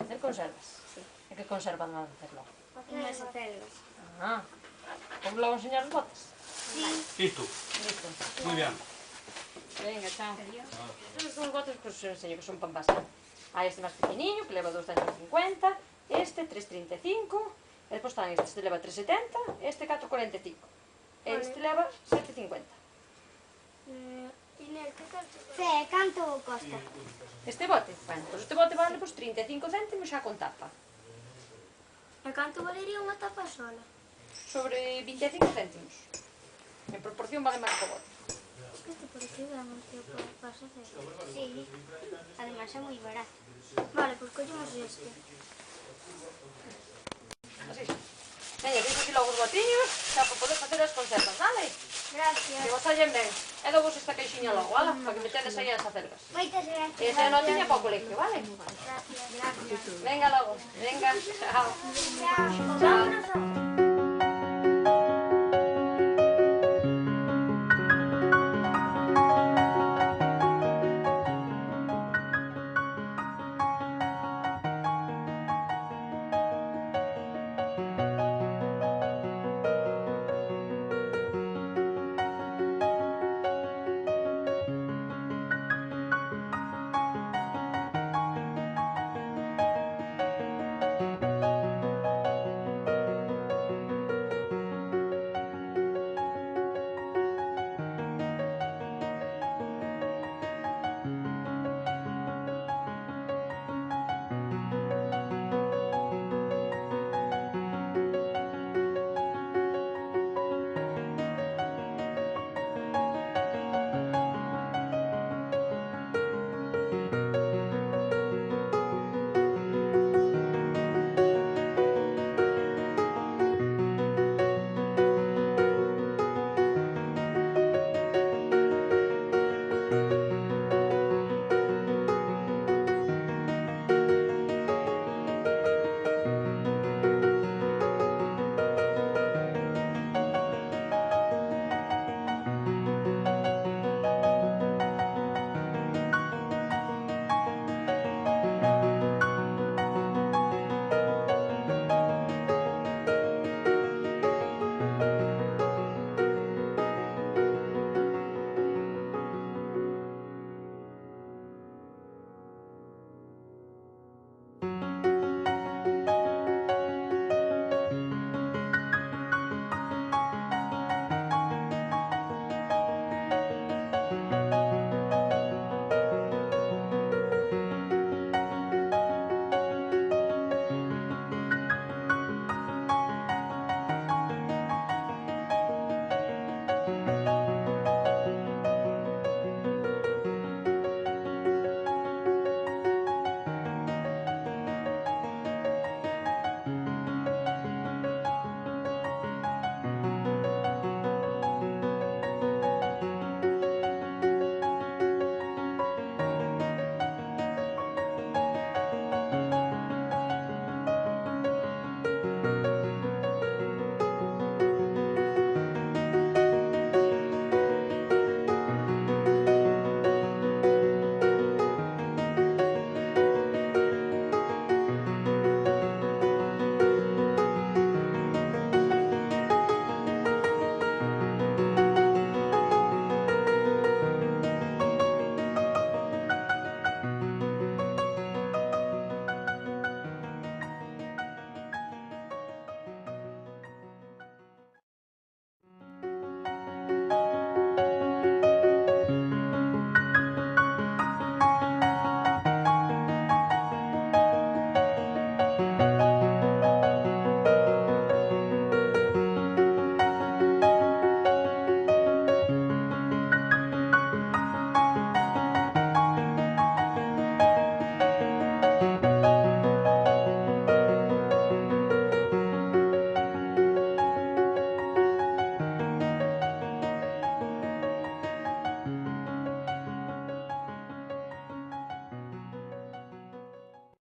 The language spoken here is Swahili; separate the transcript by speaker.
Speaker 1: Hacer conservas? Sí. E que conserva van a hacer logo?
Speaker 2: Unhas acelgas.
Speaker 1: Vamos logo enseñar os botes?
Speaker 2: Sí.
Speaker 3: Listo.
Speaker 1: Listo.
Speaker 3: Muy bien.
Speaker 1: Venga, chao. Estos son os botes que os enseño, que son pan básico. Hai este máis pequeniño, que leva 2,50 €, este 3,35 €, e depois están este leva 3,70 €, este 4,45 €. Este leva 7,50 €.
Speaker 2: Canto costa?
Speaker 1: Este bote? Bueno, pois este bote vale 35 céntimos xa con tapa.
Speaker 2: E canto valería unha tapa sola?
Speaker 1: Sobre 25 céntimos. En proporción vale máis que o bote.
Speaker 2: Este por aquí vemos que vas a hacer. Sí, además é moi barato. Vale, pois collemos este.
Speaker 1: Así. Veña, que aquí logo os botiños, xa para poder facer as conservas, vale?
Speaker 2: Gracias.
Speaker 1: Que vos sallen ben. E logo esta queixiña logo, vale? Para que metedes aí as acelgas.
Speaker 2: Moitas gracias.
Speaker 1: E esa notiña para o colegio, vale?
Speaker 2: Gracias.
Speaker 1: Venga logo. Venga, chao.
Speaker 2: Chao.
Speaker 1: Chao.